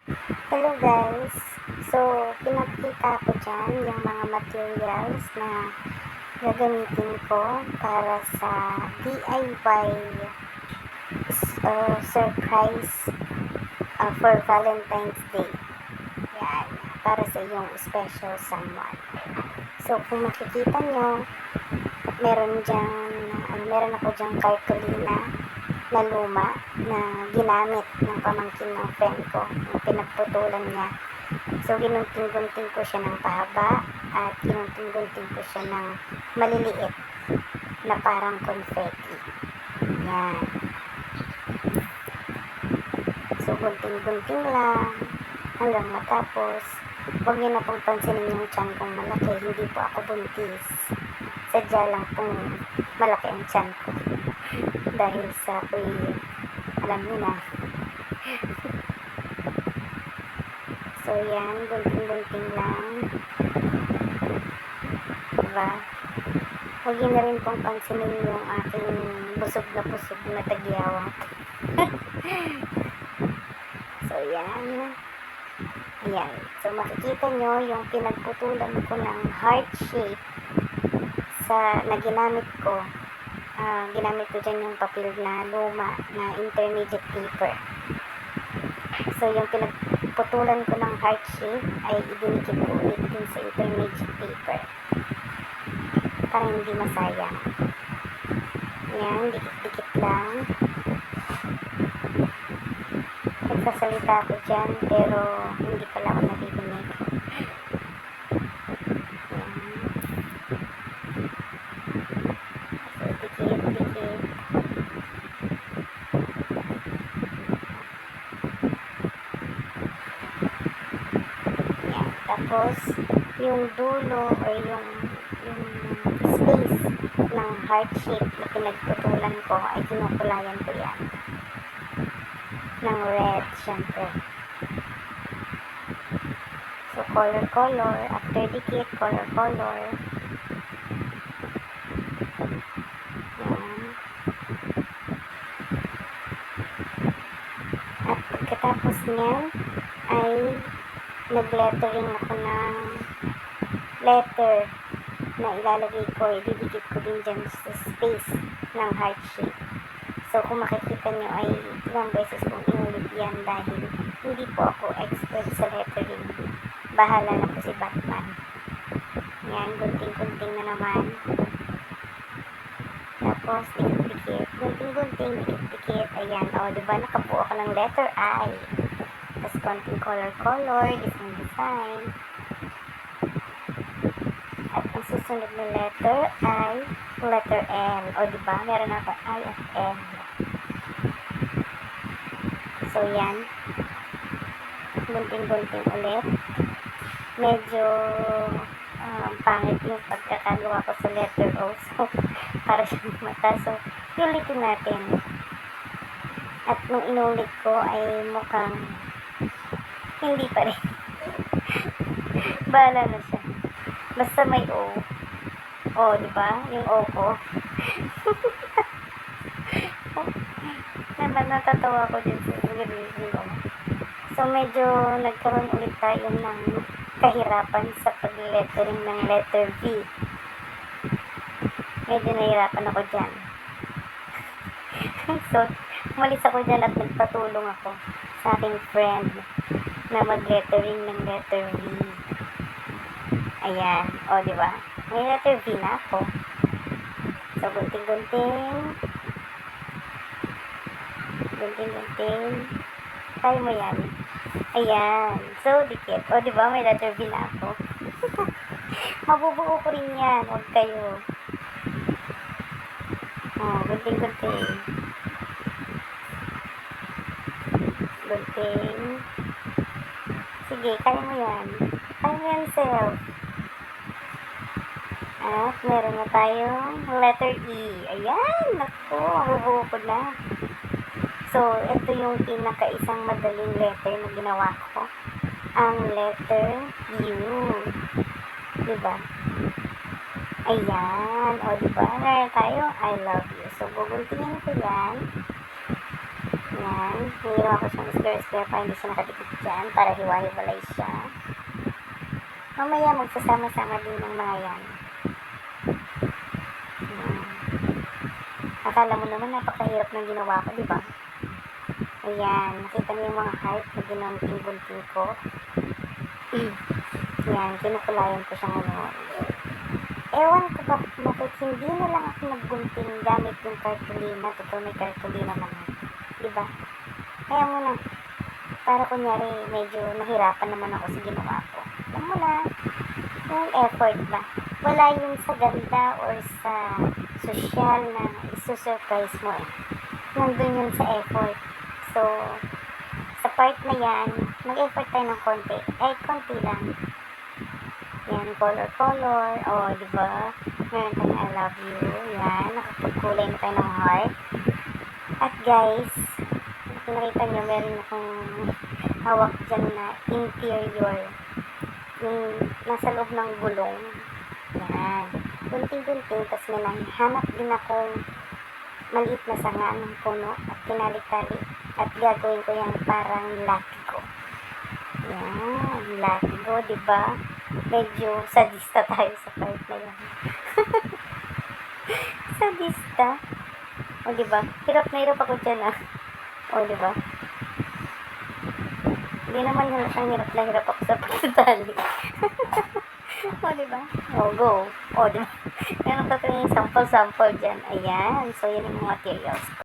Hello guys! So, pinakita ko dyan yung mga materials na gagamitin ko para sa DIY surprise for Valentine's Day. Yan, para sa iyong special someone. So, kung makikita nyo, meron ako dyang cartolina na luma na ginamit ng pamangkin ng friend ko, yung pinagputulan niya. So, ginunting-gunting ko siya ng pahaba at ginunting-gunting ko siya ng maliliit na parang confetti. Yan. So, gunting-gunting lang hanggang matapos. Huwag niyo na pong pansinin yung tiyan kong malaki. Hindi po ako buntis. Sadya lang pong malaki ang tiyan ko. Dahil sa alam niyo na. So, yan. Gunting-gunting lang. Diba? Huwag niyo na rin pong pansinin yung aking busog na tagyawat. So, yan. Ayan. So, makikita nyo yung pinagputulan ko ng heart shape na ginamit ko. Ginamit ko dyan yung papel na luma na intermediate paper. So, yung pinagputulan ko ng heart shape ay idinikit ko ulit din sa intermediate paper para hindi masayang. Ayan, dikit-dikit lang. Nagsasalita ako dyan pero hindi pala ako nabibinig. So, dikit. Yan. Tapos, yung dulo or yung space ng heart shape na pinagputulan ko ay kinukulayan ko yan ng red, syempre. So, color. After dikit, color. Yan. At pagkatapos niyan, ay nag-lettering ako ng letter na ilalagay ko, ididikit ko din dyan sa space ng heart shape. So, kung makikita nyo ay ilang beses kong inulit yan dahil hindi po ako expert sa lettering. Bahala na po si Batman. Yan, gunting-gunting na naman. Tapos, dikit-dikit. Gunting-gunting, dikit-dikit. Ayan, o, diba nakabuo ako ng letter I. Tapos, konting color, design. At ang susunod na letter ay letter N. O, diba? Meron ako I at N. So, yan. Gunting-gunting ulit. Medyo pangit yung pagkakagawa ko sa letter O. So, para siyang mata. So, ulitin natin. At nung inulit ko ay mukhang hindi pa rin. Bahala na siya. Basta may O. O, diba? Yung O ko. Natatawa ko din sa gagawin ko. So, medyo nagkaroon ulit tayo ng kahirapan sa pag-lettering ng letter V. Medyo nahirapan ako dyan. So, umalis ako dyan at nagpatulong ako sa aking friend na mag-lettering ng letter V. Ayan. O, diba? May letter V na ako. So, gunting-gunting. Kaya mo yan. Ayan. So, dikit. O, diba? May letter V na ako. Mabubuo ko rin yan. Huwag kayo. O, gunting. Sige, kaya mo yan. Kaya mo yan, self. At meron na tayong letter E. Ayan. Naku, mabubuo ko na. So, ito yung pinaka-isang madaling letter na ginawa ko. Ang letter U. Diba? Ayan. O, diba? Meron tayo, I love you. So, guguntingin ko yan. Yan. Hiniwa ko siyang square-square para hindi siya nakadikit dyan. Para hiwa-hiwalay siya. Mamaya magsasama-sama din ng mga yan. Yan. Akala mo naman napakahirap ng ginawa ko, di ba? Ayan. Nakita niyo yung mga heart na ginunting-gunting ko. Yan. Kinukulayan ko siya ngayon. Ewan ko bakit hindi na lang ako naggunting gamit yung cartolina. Totoo may cartolina naman. Diba? Kaya mo na. Para kunyari medyo nahirapan naman ako sa ginawa ko. Alam mo na. Yung effort ba? Wala yun sa ganda or sa social na isusurprise mo eh. Nandun yun sa effort. So, sa part na yan, mag-effort tayo ng konti. Konti lang. Yan, color. O, diba? Meron tayong I love you. Yan, nakapagkulay na tayo ng heart. At guys, kung nakita nyo, meron akong hawak dyan na interior. Yung nasa loob ng gulong. Yan. Gunting-gunting. Tapos may nahanap din akong maliit na sanga ng puno at tinalik-talik. At gagawin ko yan parang latigo. Yan. Latigo, diba? Medyo sadista tayo sa part na yan. Sadista. O, diba? Hirap na hirap ako dyan, ah. O, diba? Hindi naman halatang hirap na hirap ako sa pagtatali. O, diba? O, go. O, diba? Meron pa tayong sample-sample dyan. Ayan. So, yan yung materials.